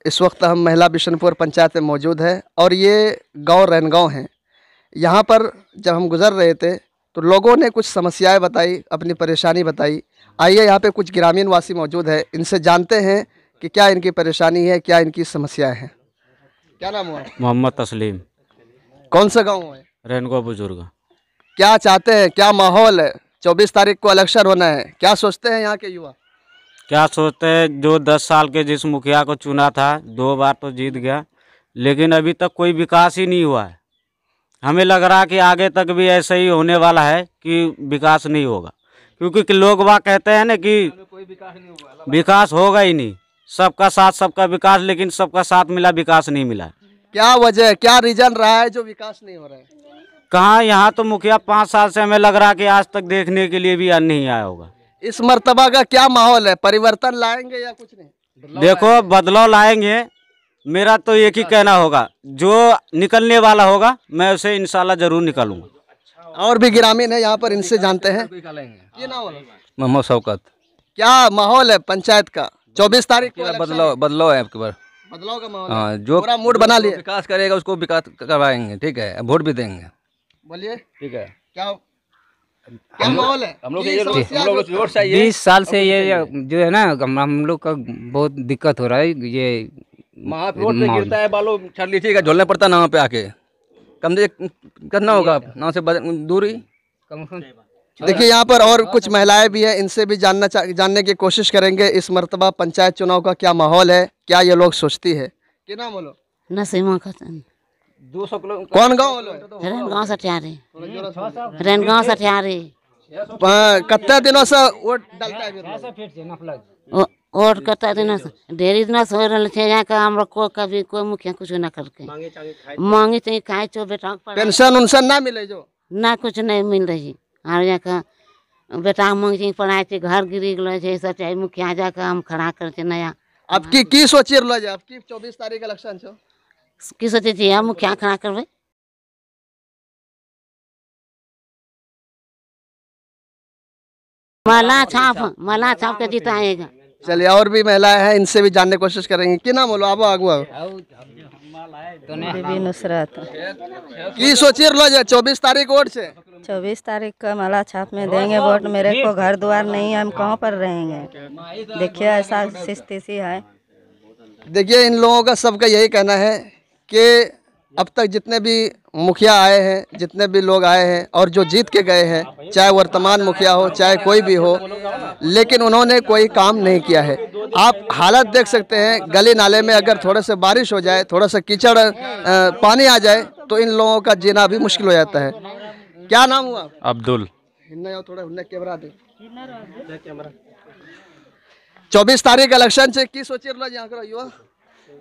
इस वक्त हम महिला बिशनपुर पंचायत में मौजूद है और ये गांव रैनगांव है। यहाँ पर जब हम गुजर रहे थे तो लोगों ने कुछ समस्याएं बताई, अपनी परेशानी बताई। आइए यहाँ पे कुछ ग्रामीण वासी मौजूद है, इनसे जानते हैं कि क्या इनकी परेशानी है, क्या इनकी समस्याएं हैं। क्या नाम हुआ? मोहम्मद तस्लीम। कौन सा गाँव है? रैनगांव बुजुर्ग। क्या चाहते हैं, क्या माहौल है? 24 तारीख को इलेक्शन होना है, क्या सोचते हैं यहाँ के युवा? क्या सोचते हैं, जो 10 साल के जिस मुखिया को चुना था 2 बार तो जीत गया, लेकिन अभी तक कोई विकास ही नहीं हुआ है। हमें लग रहा है कि आगे तक भी ऐसा ही होने वाला है कि विकास नहीं होगा, क्योंकि लोग वाह कहते हैं ना कि विकास होगा ही नहीं। सबका साथ सबका विकास, लेकिन सबका साथ मिला विकास नहीं मिला। क्या वजह, क्या रीजन रहा है जो विकास नहीं हो रहा है? कहाँ, यहाँ तो मुखिया 5 साल से हमें लग रहा है कि आज तक देखने के लिए भी नहीं आया होगा। इस मर्तबा का क्या माहौल है? परिवर्तन लाएंगे या कुछ नहीं? देखो, बदलाव लाएंगे। मेरा तो एक ही कहना होगा, जो निकलने वाला होगा मैं उसे इंशाल्लाह जरूर निकालूंगा। और भी ग्रामीण है यहाँ पर, इनसे जानते हैं। ये नाम है मोहम्मद शौकत। क्या माहौल है पंचायत का? 24 तारीख को बदलाव है आपके बार। बदलाव का माहौल हाँ, है। जो पूरा मूड बना लिया। विकास करेगा उसको विकास करवाएंगे, ठीक है, वोट भी देंगे। बोलिए, ठीक है। क्या माहौल है? हम लोग 20 साल से ये जो है ना, हम लोग का बहुत दिक्कत हो रहा है। ये वहाँ पे रोड पे गिरता है, बालू छड़ लीची का झोलना पड़ता है ना, वहाँ पे आके कम से करना होगा ना, से दूरी कम से कम। देखिए यहाँ पर और कुछ महिलाएं भी हैं, इनसे भी जानने की कोशिश करेंगे इस मर्तबा पंचायत चुनाव का क्या माहौल है, क्या ये लोग सोचती है। क्या नाम बोलो? नसीमा खतन। 200 किलो। कौन गाँव बोलो? रैनगांव सठियारी। रैनगांव सठियारी। कितने दिनों से वोट डालता है? वोट कितना दिनों से, ढेरी दिनों से हो रहा है। यहाँ का हम लोग को कभी कोई मुखिया कुछ ना करके मांगे चाहिए, खाए चो बेटा पेंशन उनशन ना मिले जो ना, कुछ नहीं मिल रही। और यहाँ का बेटा मांगे चाहिए, पढ़ाई चाहिए, घर गिरी गलो है, सब चाहिए। मुखिया जाकर हम खड़ा करते नया। आपकी की सोची रहा है? आपकी 24 तारीख इलेक्शन छो की सोचे चाहिए, हम मुखिया खड़ा करवे। मला छाप के जिताएगा। चलिए और भी महिलाएं हैं, इनसे भी जानने की कोशिश करेंगे। क्या नाम बोलो? आबो आगो नुसरत। की सोची रहा है? 24 तारीख वोट से 24 तारीख का माला छाप में देंगे वोट। मेरे को घर द्वार नहीं है, हम कहाँ पर रहेंगे? देखिए ऐसा स्थिति है। देखिए इन लोगों का सबका यही कहना है कि अब तक जितने भी मुखिया आए हैं, जितने भी लोग आए हैं और जो जीत के गए हैं, चाहे वर्तमान मुखिया हो चाहे कोई भी हो, लेकिन उन्होंने कोई काम नहीं किया है। आप हालत देख सकते हैं, गली नाले में अगर थोड़ा सा बारिश हो जाए, थोड़ा सा कीचड़ पानी आ जाए तो इन लोगों का जीना भी मुश्किल हो जाता है। क्या नाम हुआ? अब्दुल। 24 तारीख इलेक्शन से की सोच रहा है?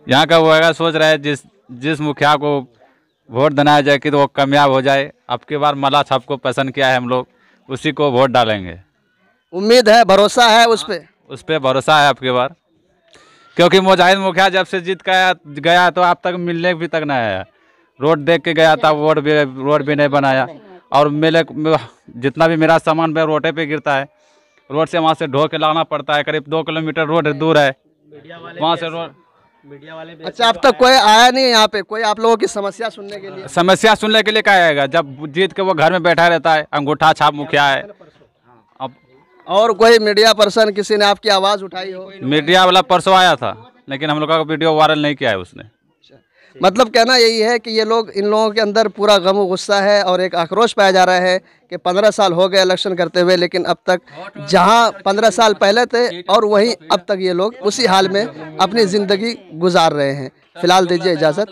यहाँ का वो सोच रहा है जिस मुखिया को वोट देना जाए कि तो वो कामयाब हो जाए। अब की बार मला छाप को पसंद किया है, हम लोग उसी को वोट डालेंगे। उम्मीद है, भरोसा है उस पे भरोसा है अब की बार, क्योंकि मुजाहिद मुखिया जब से जीत गया तो अब तक मिलने भी तक नहीं आया। रोड देख के गया था, रोड भी नहीं बनाया। और मेले जितना भी मेरा सामान पे रोडे पे गिरता है, रोड से वहाँ से ढो के लाना पड़ता है। करीब 2 किलोमीटर रोड दूर है वहाँ से रोड। अच्छा, अब तक कोई आया नहीं यहाँ पे? कोई आप लोगों की समस्या सुनने के लिए? समस्या सुनने के लिए क्या आएगा? जब जीत के वो घर में बैठा रहता है, अंगूठा छाप मुखिया है। अब और कोई मीडिया पर्सन किसी ने आपकी आवाज़ उठाई हो? मीडिया वाला परसों आया था, लेकिन हम लोग का वीडियो वायरल नहीं किया है उसने। मतलब कहना यही है कि ये लोग, इन लोगों के अंदर पूरा गम गुस्सा है और एक आक्रोश पाया जा रहा है कि 15 साल हो गए इलेक्शन करते हुए, लेकिन अब तक जहां 15 साल पहले थे और वहीं अब तक ये लोग उसी हाल में अपनी ज़िंदगी गुजार रहे हैं। फिलहाल दीजिए इजाज़त।